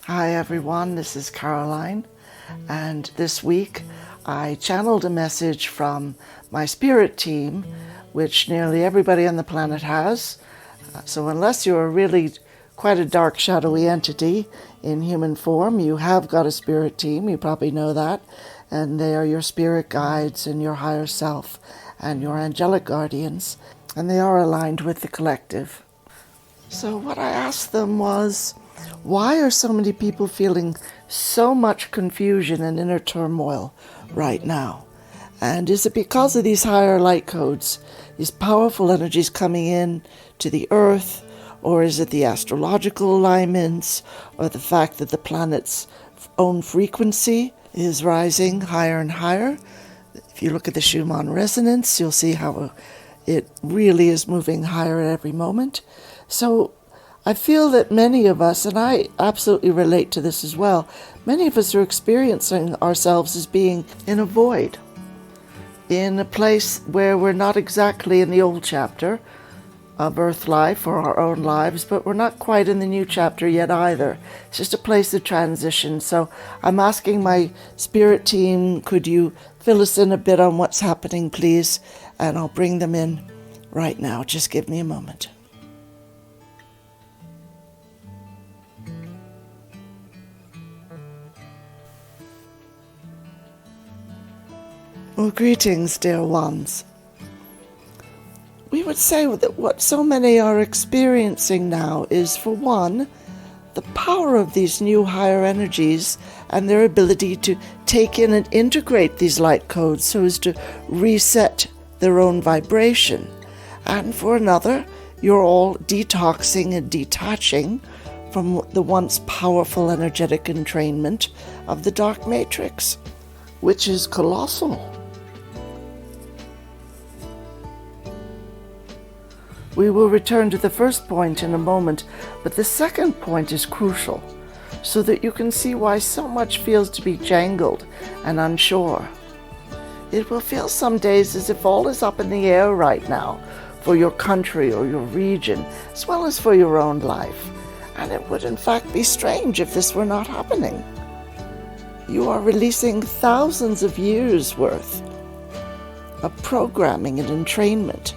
Hi everyone, this is Caroline, and this week I channeled a message from my spirit team, which nearly everybody on the planet has. So unless you're really quite a dark, shadowy entity in human form, you have got a spirit team, you probably know that, and they are your spirit guides and your higher self and your angelic guardians, and they are aligned with the collective. So what I asked them was, why are so many people feeling so much confusion and inner turmoil right now? And is it because of these higher light codes, these powerful energies coming in to the earth, or is it the astrological alignments, or the fact that the planet's own frequency is rising higher and higher? If you look at the Schumann resonance, you'll see how it really is moving higher at every moment. So I feel that many of us, and I absolutely relate to this as well, many of us are experiencing ourselves as being in a void, in a place where we're not exactly in the old chapter of Earth life or our own lives, but we're not quite in the new chapter yet either. It's just a place of transition. So I'm asking my spirit team, could you fill us in a bit on what's happening, please? And I'll bring them in right now. Just give me a moment. Well, greetings, dear ones. We would say that what so many are experiencing now is, for one, the power of these new higher energies and their ability to take in and integrate these light codes so as to reset their own vibration. And for another, you're all detoxing and detaching from the once powerful energetic entrainment of the dark matrix, which is colossal. We will return to the first point in a moment, but the second point is crucial, so that you can see why so much feels to be jangled and unsure. It will feel some days as if all is up in the air right now for your country or your region, as well as for your own life, and it would in fact be strange if this were not happening. You are releasing thousands of years' worth of programming and entrainment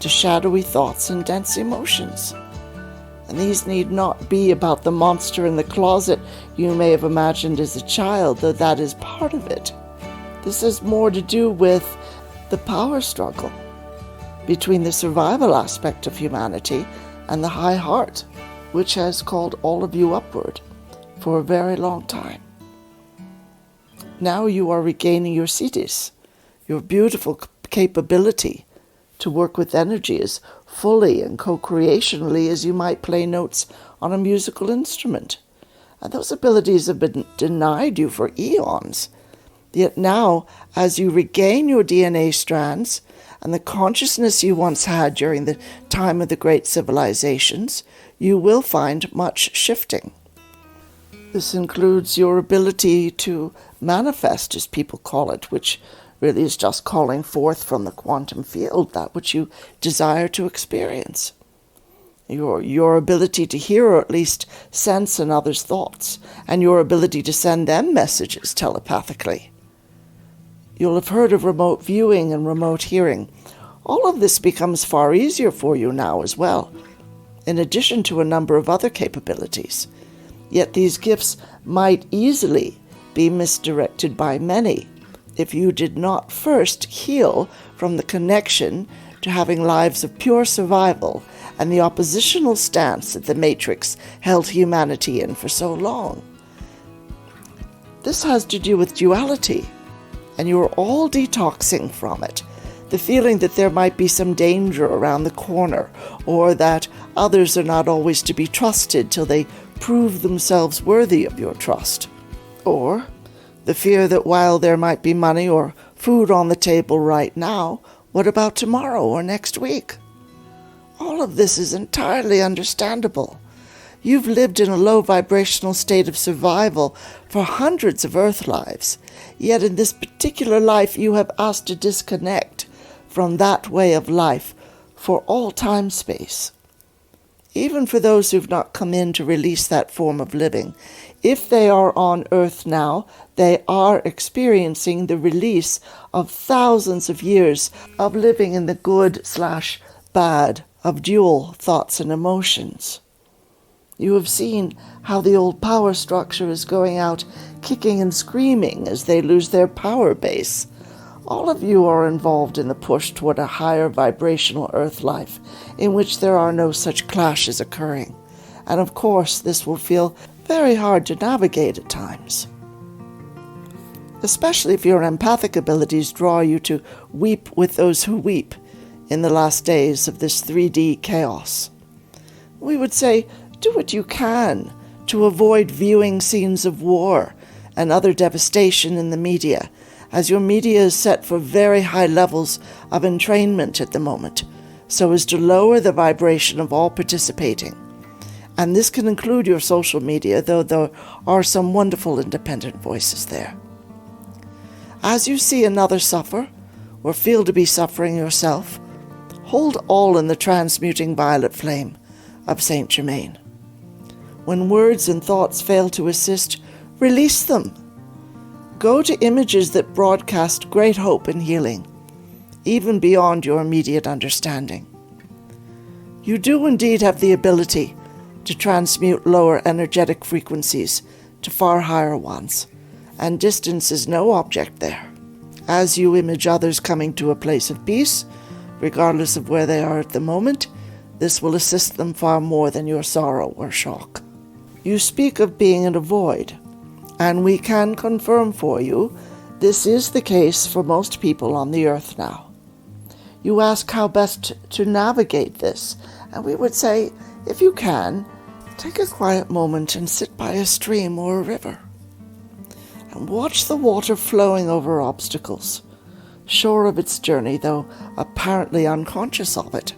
to shadowy thoughts and dense emotions. And these need not be about the monster in the closet you may have imagined as a child, though that is part of it. This has more to do with the power struggle between the survival aspect of humanity and the high heart, which has called all of you upward for a very long time. Now you are regaining your siddhis, your beautiful capability to work with energy as fully and co-creationally as you might play notes on a musical instrument. And those abilities have been denied you for eons. Yet now, as you regain your DNA strands and the consciousness you once had during the time of the great civilizations, you will find much shifting. This includes your ability to manifest, as people call it, which really is just calling forth from the quantum field that which you desire to experience. Your ability to hear or at least sense another's thoughts, and your ability to send them messages telepathically. You'll have heard of remote viewing and remote hearing. All of this becomes far easier for you now as well, in addition to a number of other capabilities. Yet these gifts might easily be misdirected by many if you did not first heal from the connection to having lives of pure survival and the oppositional stance that the Matrix held humanity in for so long. This has to do with duality, and you are all detoxing from it. The feeling that there might be some danger around the corner, or that others are not always to be trusted till they prove themselves worthy of your trust. Or the fear that while there might be money or food on the table right now, what about tomorrow or next week? All of this is entirely understandable. You've lived in a low vibrational state of survival for hundreds of Earth lives, yet in this particular life you have asked to disconnect from that way of life for all time-space. even for those who've not come in to release that form of living. If they are on Earth now, they are experiencing the release of thousands of years of living in the good/bad of dual thoughts and emotions. You have seen how the old power structure is going out kicking and screaming as they lose their power base. All of you are involved in the push toward a higher vibrational Earth life in which there are no such clashes occurring. And of course, this will feel very hard to navigate at times, especially if your empathic abilities draw you to weep with those who weep in the last days of this 3D chaos. We would say, do what you can to avoid viewing scenes of war and other devastation in the media, as your media is set for very high levels of entrainment at the moment, so as to lower the vibration of all participating. And this can include your social media, though there are some wonderful independent voices there. As you see another suffer, or feel to be suffering yourself, hold all in the transmuting violet flame of Saint Germain. When words and thoughts fail to assist, release them. Go to images that broadcast great hope and healing, even beyond your immediate understanding. You do indeed have the ability to transmute lower energetic frequencies to far higher ones, and distance is no object there. As you image others coming to a place of peace, regardless of where they are at the moment, this will assist them far more than your sorrow or shock. You speak of being in a void, and we can confirm for you this is the case for most people on the Earth now. You ask how best to navigate this, and we would say, if you can, take a quiet moment and sit by a stream or a river, and watch the water flowing over obstacles, sure of its journey, though apparently unconscious of it.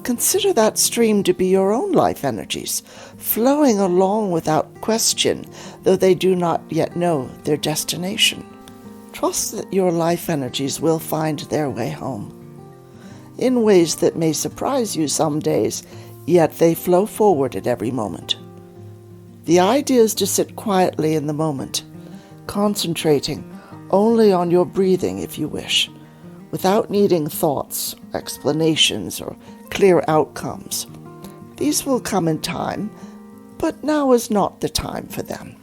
Consider that stream to be your own life energies, flowing along without question, though they do not yet know their destination. Trust that your life energies will find their way home, in ways that may surprise you some days, yet they flow forward at every moment. The idea is to sit quietly in the moment, concentrating only on your breathing if you wish, without needing thoughts, explanations, or clear outcomes. These will come in time, but now is not the time for them.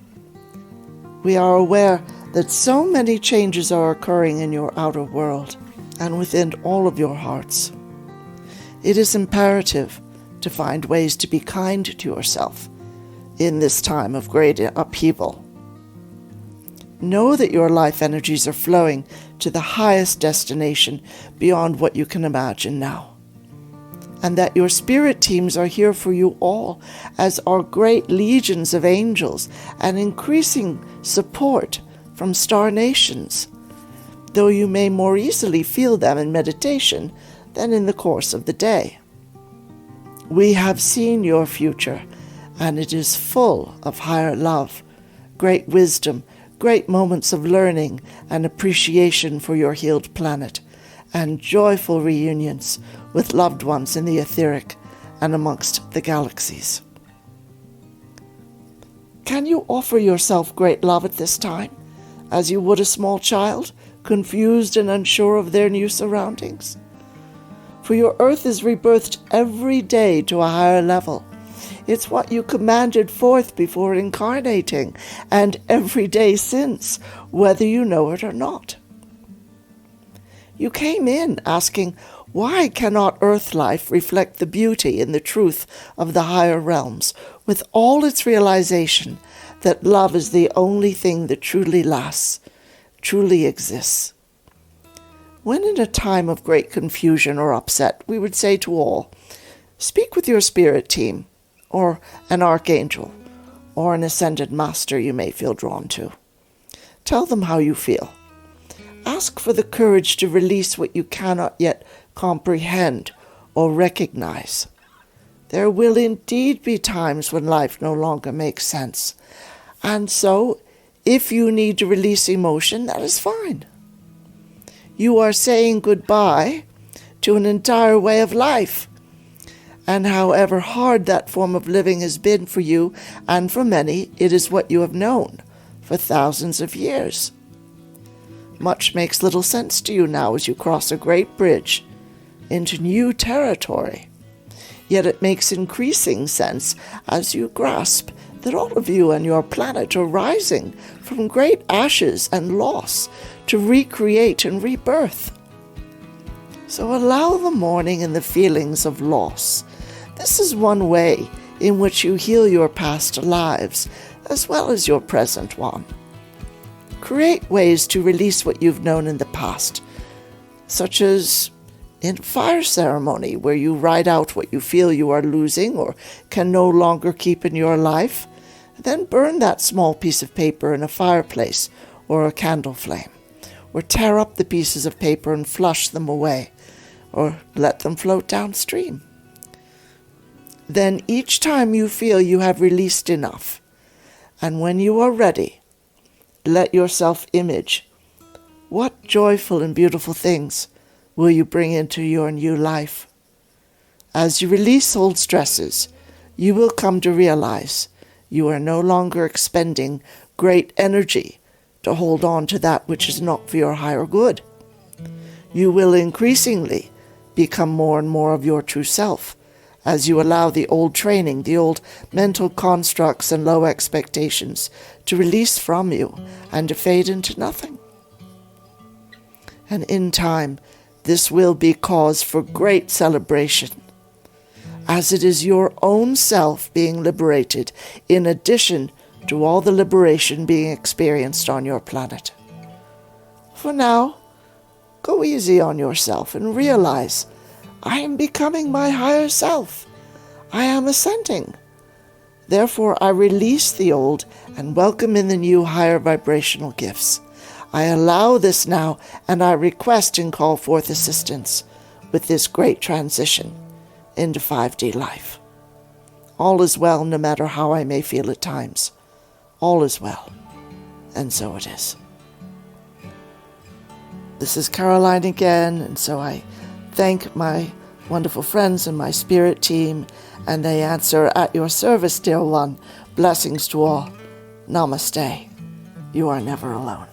We are aware that so many changes are occurring in your outer world and within all of your hearts. It is imperative to find ways to be kind to yourself in this time of great upheaval. Know that your life energies are flowing to the highest destination beyond what you can imagine now, and that your spirit teams are here for you all, as are great legions of angels and increasing support from star nations, though you may more easily feel them in meditation than in the course of the day. We have seen your future, and it is full of higher love, great wisdom, great moments of learning and appreciation for your healed planet, and joyful reunions with loved ones in the etheric and amongst the galaxies. Can you offer yourself great love at this time, as you would a small child, confused and unsure of their new surroundings? For your Earth is rebirthed every day to a higher level. It's what you commanded forth before incarnating, and every day since, whether you know it or not. You came in asking, why cannot Earth life reflect the beauty and the truth of the higher realms, with all its realization that love is the only thing that truly lasts, truly exists? When in a time of great confusion or upset, we would say to all, speak with your spirit team, or an archangel, or an ascended master you may feel drawn to. Tell them how you feel. Ask for the courage to release what you cannot yet comprehend or recognize. There will indeed be times when life no longer makes sense, and so, if you need to release emotion, that is fine. You are saying goodbye to an entire way of life, And however hard that form of living has been for you, and for many, it is what you have known for thousands of years. Much makes little sense to you now as you cross a great bridge into new territory. Yet it makes increasing sense as you grasp that all of you and your planet are rising from great ashes and loss to recreate and rebirth. So allow the mourning and the feelings of loss. This is one way in which you heal your past lives, as well as your present one. Create ways to release what you've known in the past, such as in fire ceremony, where you write out what you feel you are losing or can no longer keep in your life. Then burn that small piece of paper in a fireplace or a candle flame, or tear up the pieces of paper and flush them away, or let them float downstream. Then each time you feel you have released enough, and when you are ready, let yourself image what joyful and beautiful things will you bring into your new life. As you release old stresses, you will come to realize you are no longer expending great energy to hold on to that which is not for your higher good. You will increasingly become more and more of your true self, as you allow the old training, the old mental constructs and low expectations to release from you and to fade into nothing. And in time, this will be cause for great celebration, as it is your own self being liberated, in addition to all the liberation being experienced on your planet. For now, go easy on yourself and realize, I am becoming my higher self. I am ascending. Therefore, I release the old and welcome in the new higher vibrational gifts. I allow this now, and I request and call forth assistance with this great transition into 5D life. All is well, no matter how I may feel at times. All is well, and so it is. This is Caroline again, and so I thank my wonderful friends and my spirit team, and they answer at your service, dear one. Blessings to all. Namaste. You are never alone.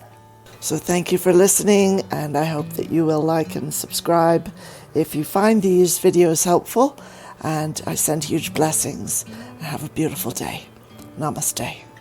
So thank you for listening, and I hope that you will like and subscribe if you find these videos helpful, and I send huge blessings. Have a beautiful day. Namaste.